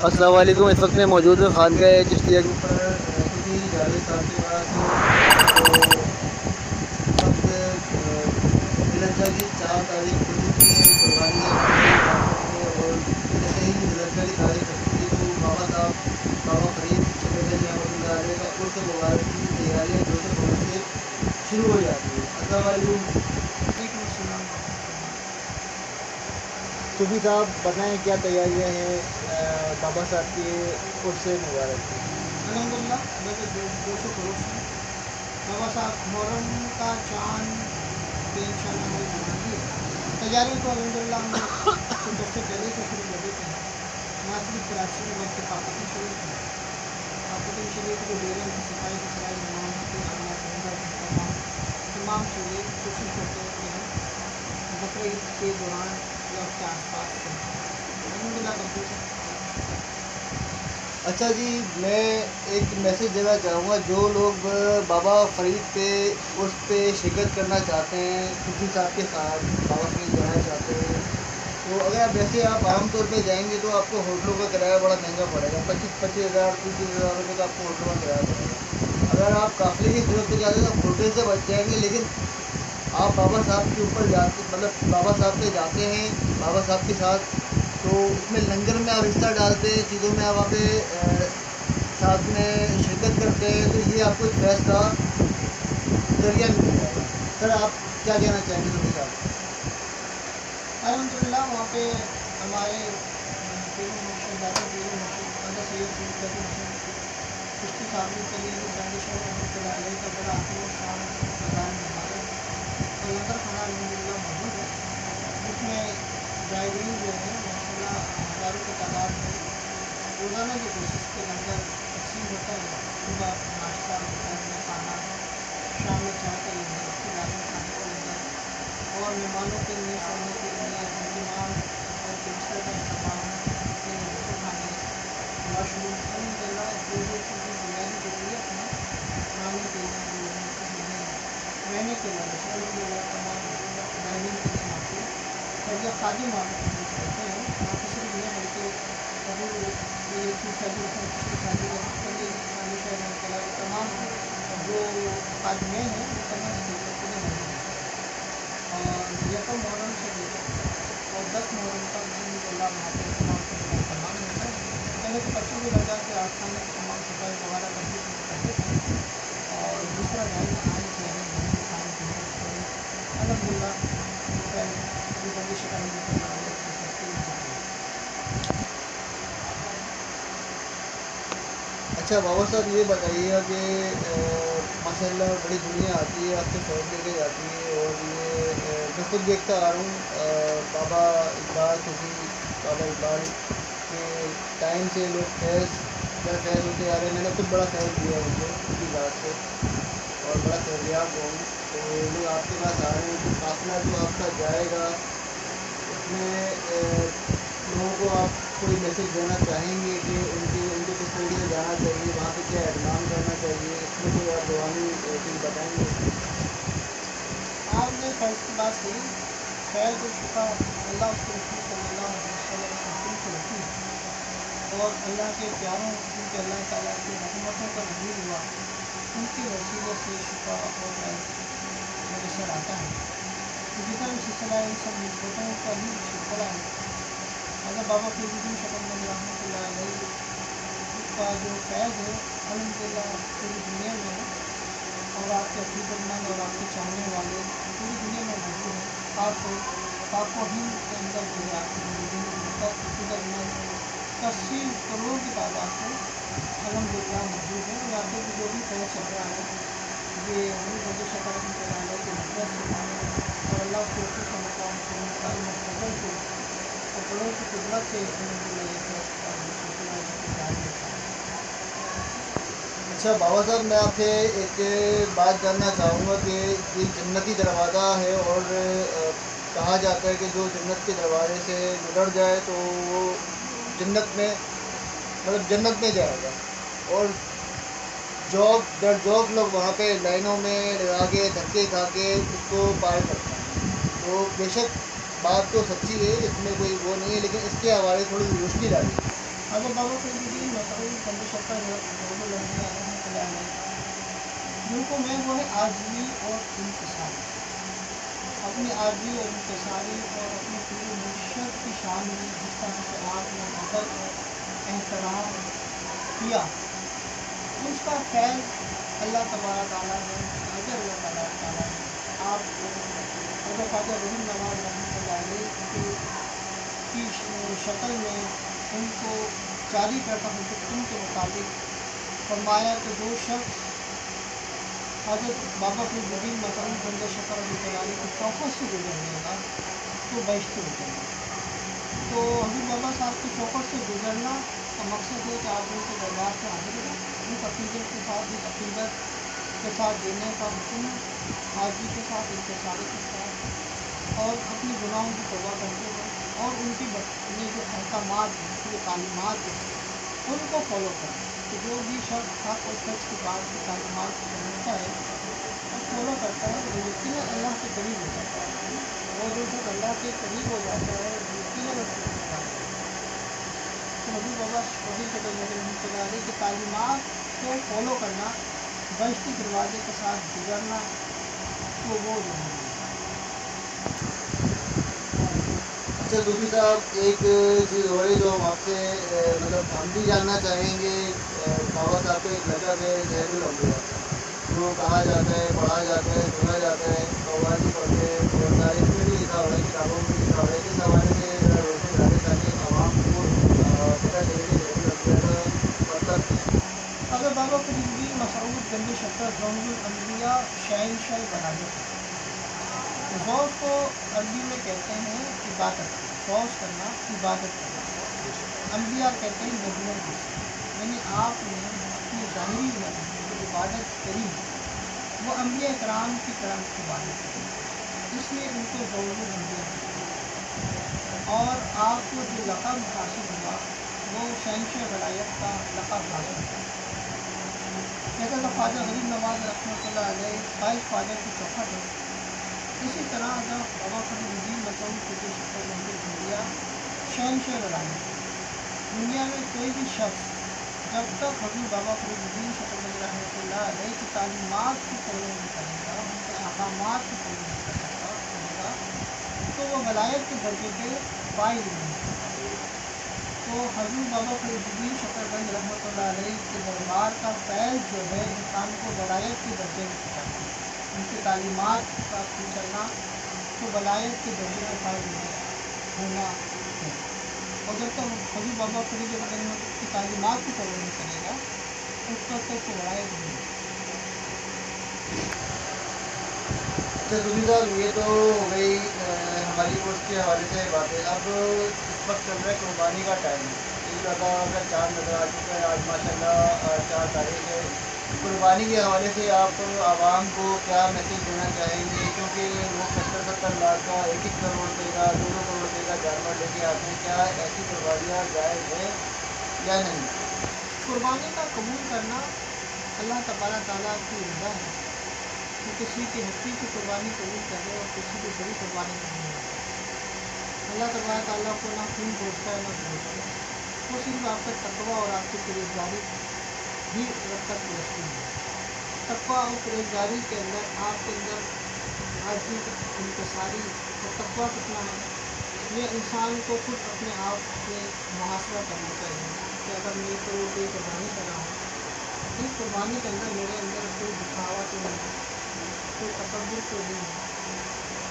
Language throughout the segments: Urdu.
السلام علیکم. اس وقت میں موجود ہوں خانقاہ چشتیہ کے اوپر کسی جاوید صاحب کے پاس. تو اس وقت ذوالحجہ کی 4 تاریخ ہو چکی ہے, قربانی ہے بابا کے. اور جیسے ہی ذوالحجہ کی تاریخ رکھی تھی تو بابا صاحب بابا فرید شکر گنج رحمۃ اللہ علیہ کا عرس مبارک کی تیاریاں جوش و خروش سے شروع ہو جاتی ہے. السلام علیکم. وعلیکم السلام ورحمۃ اللہ. صوفی صاحب بتائیں کیا تیاریاں ہیں بابا صاحب کے عرس مبارک کی؟ الحمد للہ اللہ کے جوش و خروش سے بابا صاحب محرم کا چاند پہ انشاءاللہ ہماری روانگی ہے. تیاریوں تو الحمد للہ ہم لوگ کچھ عرصے پہلے سے شروع کر دیتے ہیں. نہ صرف کراچی میں بلکہ پاکستان شریف میں پاکستان شریف کے ڈیرے کی صفائی ستھرائی نماز تمام چیزیں کوشش کرتے ہیں کہ ہم بقرعید کے دوران یا اس کے آس پاس سے الحمد للہ کمپلیٹ ہے. اچھا جی, میں ایک میسیج دینا چاہوں گا جو لوگ بابا فرید پہ عرس پہ شرکت کرنا چاہتے ہیں, صوفی صاحب کے ساتھ بابا فرید جانا چاہتے ہیں, تو اگر آپ ویسے آپ عام طور پہ جائیں گے تو آپ کو ہوٹلوں کا کرایہ بڑا مہنگا پڑے گا. 25,000 30,000 روپے کا آپ کو ہوٹلوں کا کرایہ پڑے گا. اگر آپ قافلے کی صورت پہ جاتے ہیں تو ہوٹل سے بچ جائیں گے, لیکن آپ بابا صاحب کے اوپر جاتے مطلب بابا صاحب پہ جاتے ہیں بابا صاحب کے ساتھ, تو اس میں لنگر میں آپ حصہ ڈالتے ہیں, چیزوں میں آپ وہاں پہ ساتھ میں شرکت کرتے ہیں, تو یہ آپ کو ایک فیض کا ذریعہ مل جائے گا. سر آپ کیا کہنا چاہیں گے صوفی صاحب؟ الحمد للہ وہاں پہ ہمارے پیر مرشد دادا پیر مرشد حضرت سید سید قطب حسین چشتی صاحب کے لیے دانش رحمۃ اللہ علیہ کا بڑا عظیم و شان مزار نظارہ ہے اور لنگر کھانا الحمد للہ موجود ہے, جس میں زائرین جو ہے ماشاء اللہ ہزاروں کی تعداد میں روزانہ کی کوشش کے لنگر تقسیم ہوتا ہے. صبح ناشتہ, دوپہر میں کھانا, شام میں چائے کا لنگر, اس کے بعد میں کھانے کا لنگر, اور مہمانوں کے لیے سونے کے لیے انتظام اور بستر کا انتظام, اپنے غسل خانے, واش روم, الحمد للہ جو چیزیں بنیادی ضروریات ہیں کھانے پینے بولنے پہننے رہنے کے لیے الحمد للہ تمام زائرین کے لیے معقول. اور جب خادم وہاں پہ تشریف رکھتے ہیں وہاں پہ صرف یہ بلکہ ابو پیر صاحب حسین چشتی صاحب رحمۃ اللہ علیہ تمام جو خادمین ہیں وہ تمام خدمت کے لیے موجود ہیں. اور یکم محرم سے لے کر اور 10 محرم تک الحمد للہ وہاں پہ تمام طرح کا اہتمام ہوتا ہے. پہلے تو بچوں کو لگا کے آستانے کی تمام صفائی وغیرہ کمپلیٹ کر دیتے ہیں, اور جس طرح جائیں گے آنے جانے گھومنے کھانے پینے سونے الحمد للہ دوپہر ابھی بندی شکر رحمۃ اللہ علیہ کی تشکیل جاری ہے. اچھا بابا صاحب یہ بتائیے گا کہ ماشاء اللہ بڑی دنیا آتی ہے آپ سے فیض لے کے جاتی ہے, اور یہ میں خود دیکھتا آ رہا ہوں بابا اقبال صوفی بابا اقبال کے ٹائم سے لوگ فیض ہوتے آ رہے ہیں. میں نے خود بڑا فیض لیا ان سے ان کی بات سے, اور بڑا فیضیاب ہوں. تو لوگ آپ کے پاس آ رہے ہیں, تو قافلہ جو آپ کا جائے گا اس میں لوگوں کو آپ کوئی میسیج دینا چاہیں گے کہ ان کو کس طریقے سے جانا چاہیے, وہاں پہ کیا اہتمام کرنا چاہیے, اس میں کوئی آپ روحانی چیز بتائیں گے؟ آپ نے فیض کی بات کی. فیض و شفا اللہ اس کے رسول صلی اللہ علیہ وسلم کے حکم سے ہوتی ہے, اور اللہ کے پیاروں جن کے اللہ تعالیٰ کی رحمتوں کا نزول ہوا ان کے وسیلے سے شفا اور فیض میسر آتا ہے. تو جتنا بھی سلسلہ ہے ان سب نسبتوں کا ہی سلسلہ ہے. حضرت بابا فرید الدین شکر گنج رحمۃ اللہ علیہ کا جو فیض ہے الحمد للہ پوری دنیا میں ہے, اور آپ کے عقیدت مند اور آپ کے چاہنے والے پوری دنیا میں موجود ہیں. خاص طور پاک و ہند کے اندر جو ہے آپ کی زندگی میں عقیدت مند 80 کروڑ کی تعداد میں الحمد للہ موجود ہیں. اور یہاں پہ جو بھی فیض چل رہا ہے یہ حضور بندی شکر رحمۃ اللہ علیہ کے نصرت سے, اور اللہ اس کے رسول کے مقام سے مقام فضل سے اور بڑوں کی قدرت سے الحمد للہ یہ فیض کا جو سلسلہ ہے اس کو جاری رکھا ہے. اچھا بابا صاحب, میں آپ سے ایک بات جاننا چاہوں گا کہ یہ جنتی دروازہ ہے, اور کہا جاتا ہے کہ جو جنت کے دروازے سے گزر جائے تو وہ جنت میں مطلب جنت میں جائے گا, اور جاب در جاب لوگ وہاں پہ لائنوں میں لگا کے دھکے کھا کے اس کو پار کرتے ہیں. تو بے شک بات تو سچی ہے, اس میں کوئی وہ نہیں ہے, لیکن اس کے حوالے تھوڑی روشنی ڈالی. حضرت بابا فریدالدین مسعود بند شکر جن کو میں وہ ہے عاجزی اور انکساری، اپنی عاجزی اور انکساری اور اپنے پیر مرشد کی شان میں جس طرح سے آپ نے ادب احترام کیا، اس کا فیض اللہ تبارک تعالیٰ نے اللہ تعالیٰ نے آپ کو حضرت خواجہ غریب نواز رحمۃ اللہ علیہ کی شکل میں ان کو جاری کرتا ہوں کہ ان کے مطابق فرمایا کہ جو شخص حضرت بابا فریدالدین مسعود بند شکر رحمۃ اللہ علیہ کی چوکھٹ سے گزرنے کا تو بہشتی ہو جائے گا۔ تو حضرت بابا صاحب کی چوکھٹ سے گزرنا کا مقصد ہے کہ آپ ان کے دربار سے حاضر ہوں، اس عقیدت کے ساتھ، اس عقیدت کے ساتھ دینے کا حکم، حاضری کے ساتھ، انکساری کے ساتھ، اور اپنی گناہوں کی توبہ کرتے ہوئے اور ان کی یہ جو احکامات ہیں، جو تعلیمات ہیں، ان کو فالو کریں کہ جو بھی شخص حق اور سچ کی بات کی تعلیمات کو سمجھتا ہے اور فالو کرتا ہے وہ یقیناً اللہ کے قریب ہو جاتا ہے، اور جو شخص اللہ کے قریب ہو جاتا ہے یقیناً اس کو پتا ہے۔ تو حضور بابا وحید قدر رحمۃ اللہ علیہ کی تعلیمات کو فالو کرنا، بہشتی دروازے کے ساتھ گزرنا، تو وہ ضروری ہے۔ اچھا صوفی صاحب، ایک چیز ہو رہی جو ہم آپ سے مطلب ہم بھی جاننا چاہیں گے، بابا صاحب کا ایک لقب ہے زہر الانبیاء، جو کہا جاتا ہے، پڑھا جاتا ہے، سنا جاتا ہے، قواعد بھی پڑھتے ہیں اور تاریخ میں بھی لکھا ہوا ہے، کتابوں میں بھی لکھا ہوا ہے، اس حوالے سے روشن ڈالے تاکہ عوام کو پتہ چلے کہ زہر الانبیاء کا مطلب کیا ہے۔ حضرت بابا فریدالدین مسعود بند شکر رمز الانبیاء شہنشاہ ولایت ہے۔ غوث کو عربی میں کہتے ہیں عبادت، غوث کرنا عبادت کرنا، انبیاء کہتے ہیں نبیوں کو، یعنی آپ نے اپنی ظاہری جو عبادت کری وہ انبیاء کرام کی طرح عبادت کری، اس لیے ان کو غوث الانبیاء کہتے ہیں۔ اور آپ کو جو لقب حاصل ہوا وہ شہنشاہ ولایت کا لقب حاصل ہوا۔ جیسا کہ خواجہ غریب نواز رحمۃ اللہ علیہ 22 خواجہ کی چوکھٹ ہے، اسی طرح حضرت بابا فریدالدین مسعود بند شکر رحمۃ اللہ شہنشاہ ولایت ہے۔ دنیا میں کوئی بھی شخص جب تک حضور بابا فریدالدین مسعود رحمۃ اللہ علیہ کی تعلیمات کو فالو نہیں کرے گا، ان کے احکامات کو فالو نہیں کرے گا، تو وہ ولایت کے درجے کے قائل نہیں ہو سکتا۔ تو حضور بابا فریدالدین شکربند رحمۃ اللہ علیہ کے دربار کا فیض جو ہے انسان کو ولایت کے درجے میں پہنچاتا ہے، ان کی تعلیمات کا چلنا تو ولایت کے درجے میں قائل ہونا ہے، اور جب تک حضور بابا فریدالدین کی تعلیمات کو فالو نہیں کرے گا اس وقت تک تو ولایت نہیں ہے۔ اچھا صوفی صاحب، یہ تو ہو گئی ہماری پوسٹ کے حوالے سے باتیں۔ اب اس وقت چل رہا ہے قربانی کا ٹائم، عید الاضحیٰ کا چاند نظر آ چکا ہے، آج ماشاء اللہ 4 تاریخ ہے۔ قربانی کے حوالے سے آپ عوام کو کیا میسیج دینا چاہیں گے؟ کیونکہ وہ 70 لاکھ کا 1 کروڑ روپے کا 2 کروڑ روپے کا جانور لے کے آتے ہیں، کیا ایسی قربانیاں جائز ہے یا نہیں؟ قربانی کا قبول کرنا اللہ تبارک تعالیٰ کی رضا ہے کہ کسی کی ہلکی کی قربانی قبول کرے اور کسی کی بڑی قربانی قبول نہ کرے۔ اللہ تبارک تعالیٰ کو نہ خون پوچھتا ہے نہ پوچھتا ہے، وہ صرف آپ کا تقویٰ اور آپ کی پرہیزگاری بھی رب تک پہنچتی ہے۔ تقویٰ اور پرہیزگاری کے اندر آپ کے اندر عاجزی، انکساری اور تقویٰ کتنا ہے، یہ انسان کو خود اپنے آپ سے محاسبہ کرنا چاہیے کہ اگر میں کوئی قربانی کر رہا ہوں، اس قربانی کے اندر میرے اندر کوئی دکھاوا تو نہیں ہے، کوئی تکبر تو نہیں ہے،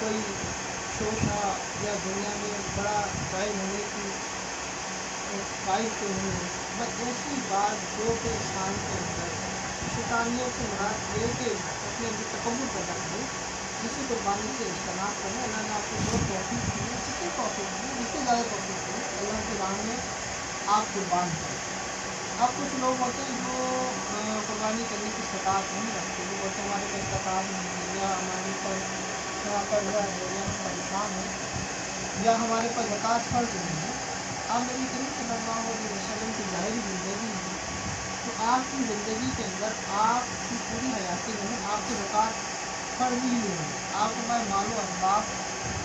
کوئی شوشہ یا دنیا میں بڑا قائم ہونے کی قائد تو نہیں ہے، بس ایسی بات جو کہ انسان کے اندر شیطانیت سے مراد یہ کہ اپنے اندر تکبر پیدا کرے، اسی قربانی سے اجتناب کرنا۔ اللہ نے آپ کو جو توفیق دی ہے، جتنی توفیق دی ہے، جتنی زیادہ توفیق دی ہے، اللہ کی راہ میں آپ قربان کریں۔ اب کچھ لوگ ہوتے ہیں جو قربانی کرنے کی استطاعت نہیں رکھتے، وہ بولتے ہیں ہمارے پاس استطاعت نہیں ہے، یا ہمارے پر قرضہ ہے، یا ہم پریشان ہیں، یا ہمارے پاس زکوٰۃ فرض نہیں ہے۔ آپ نبی کریم صلی اللہ علیہ وسلم کی ظاہری زندگی ہے، تو آپ کی زندگی کے اندر آپ کی پوری حیاتی میں آپ کو زکوٰۃ فرض ہی نہیں ہے، آپ کے پاس مال و اسباب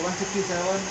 167